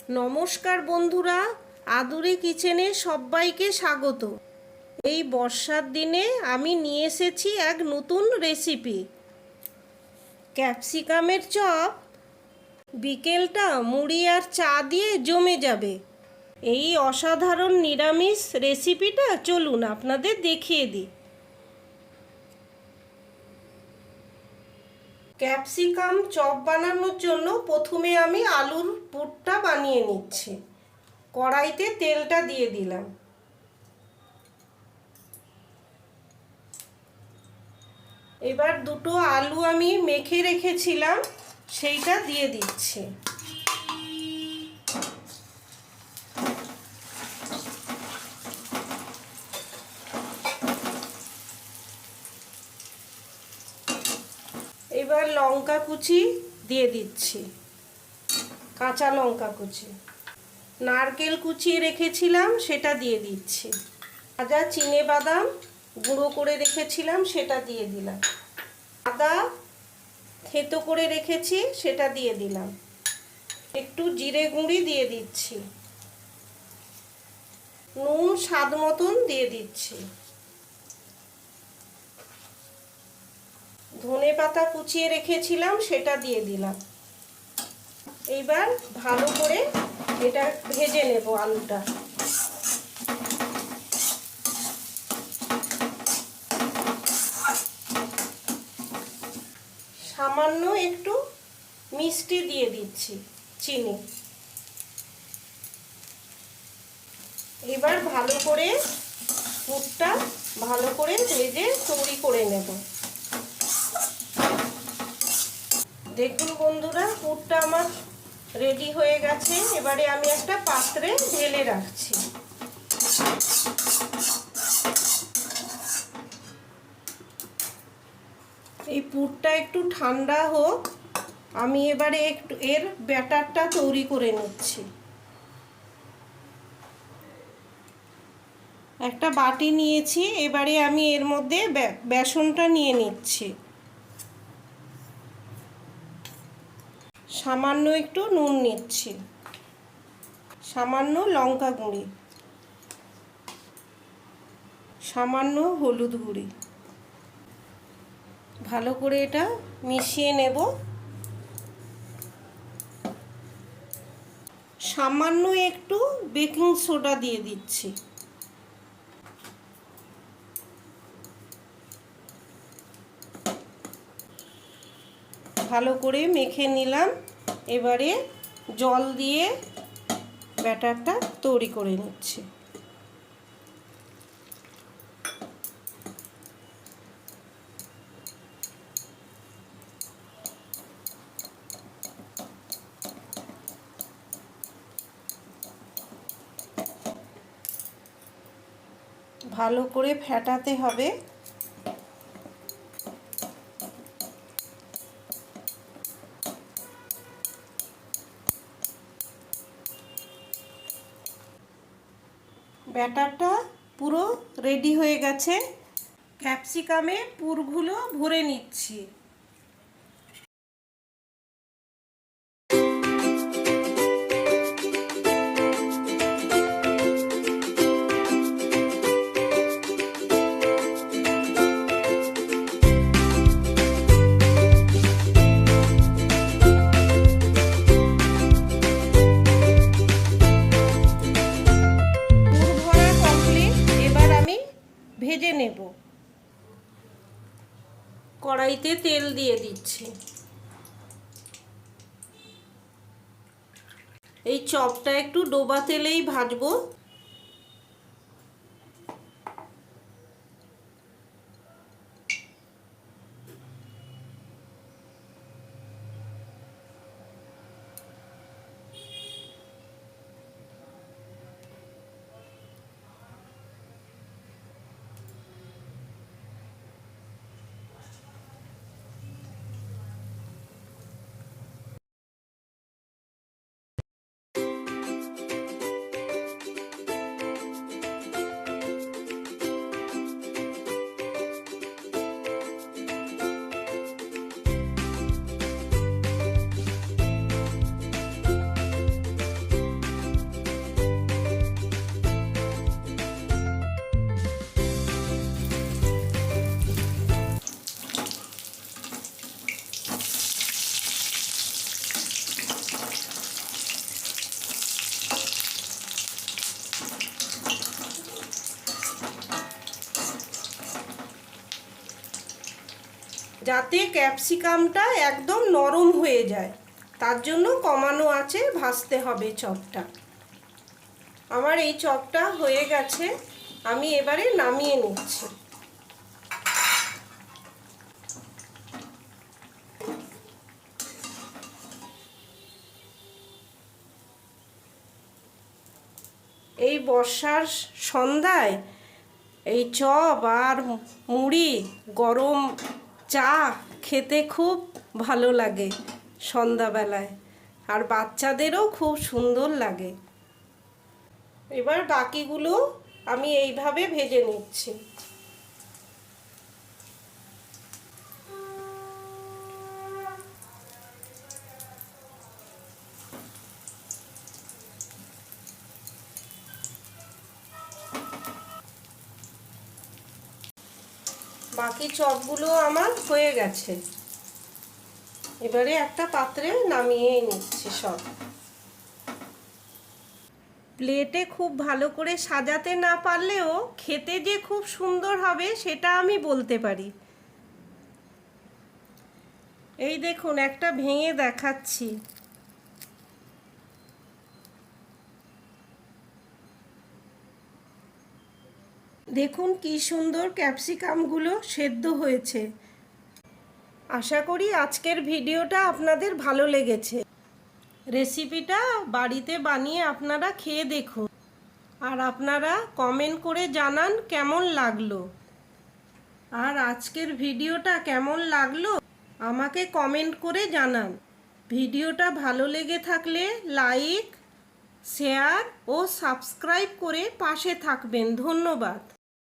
নমস্কার বন্ধুরা, আদুরে কিচেনে সবাইকে স্বাগত। এই বর্ষার দিনে আমি নিয়ে এসেছি এক নতুন রেসিপি, ক্যাপসিকামের চপ। বিকেলটা মুড়ি আর চা দিয়ে জমে যাবে। এই অসাধারণ নিরামিষ রেসিপিটা চলুন আপনাদের দেখিয়ে দিই। ক্যাপসিকাম চপ বানানোর জন্য প্রথমে আমি আলুর পুরটা বানিয়ে নিচ্ছি। কড়াইতে তেলটা দিয়ে দিলাম। এবার দুটো আলু আমি মেখে রেখেছিলাম সেইটা দিয়ে দিচ্ছি। এবার লঙ্কা কুচি দিয়ে দিচ্ছি, কাঁচা লঙ্কা কুচি। নারকেল কুচিয়ে রেখেছিলাম সেটা দিয়ে দিচ্ছি। ভাজা চিনে বাদাম গুঁড়ো করে রেখেছিলাম সেটা দিয়ে দিলাম। আদা থেতো করে রেখেছি সেটা দিয়ে দিলাম। একটু জিরে গুঁড়ি দিয়ে দিচ্ছি। নুন স্বাদ মতন দিয়ে দিচ্ছি। ধনে পাতা কুচিয়ে রেখেছিলাম সেটা দিয়ে দিলাম। এইবার ভালো করে এটা ভেজে নেব আলুটা। সামান্য একটু মিষ্টি দিয়ে দিচ্ছি, চিনি। এবার ভালো করে পুরটা ভালো করে ভেজে তৈরি করে নেব। দেখুন বন্ধুরা, পুরটা আমার রেডি হয়ে গেছে। এবারে আমি একটা পাত্রে ঢেলে রাখছি। এই পুরটা একটু ঠান্ডা হোক, আমি এবারে একটু এর ব্যাটারটা তৈরি করে নিচ্ছি। একটা বাটি নিয়েছি, এবারে আমি এর মধ্যে বেসনটা নিয়ে নিচ্ছি। সামান্য একটু নুন নিচ্ছি, সামান্য লঙ্কা গুঁড়ি, সামান্য হলুদ গুঁড়ি। ভালো করে এটা মিশিয়ে নেব। সামান্য একটু বেকিং সোডা দিয়ে দিচ্ছি। ভালো করে মেখে নিলাম। এবারে জল দিয়ে ব্যাটারটা তৈরি করে নিচ্ছি। ভালো করে ফেটাতে হবে। ব্যাটারটা পুরো রেডি হয়ে গেছে। ক্যাপসিকামে পুরগুলো ভরে নিচ্ছি। ভেজে নেব। কড়াইতে তেল দিয়ে দিচ্ছি। এই চপটা একটু ডোবা তেলেই ভাজবো। যাতে ক্যাপসিকামটা একদম নরম হয়ে যায়, তার জন্য কমানো আঁচে ভাজতে হবে চপটা। আমার এই চপটা হয়ে গেছে, আমি এবারে নামিয়ে নিচ্ছি। এই বর্ষার সন্ধ্যায় এই চপ আর মুড়ি, গরম চা খেতে খুব ভালো লাগে সন্ধ্যাবেলায়, আর বাচ্চাদেরও খুব সুন্দর লাগে। এবার বাকিগুলো আমি এইভাবে ভেজে নিচ্ছি। বাকি চপগুলো আমার হয়ে গেছে, এবারে একটা পাত্রে নামিয়ে নিচ্ছি সব। প্লেটে খুব ভালো করে সাজাতে না পারলেও খেতে যে খুব সুন্দর হবে সেটা আমি বলতে পারি। এই দেখুন, একটা ভেঙে দেখাচ্ছি। দেখুন কি সুন্দর ক্যাপসিকামগুলো সেদ্ধ হয়েছে। আশা করি আজকের ভিডিওটা আপনাদের ভালো লেগেছে। রেসিপিটা বাড়িতে বানিয়ে আপনারা খেয়ে দেখুন, আর আপনারা কমেন্ট করে জানান কেমন লাগলো। আর আজকের ভিডিওটা কেমন লাগলো আমাকে কমেন্ট করে জানান। ভিডিওটা ভালো লেগে থাকলে লাইক, শেয়ার ও সাবস্ক্রাইব করে পাশে থাকবেন। ধন্যবাদ।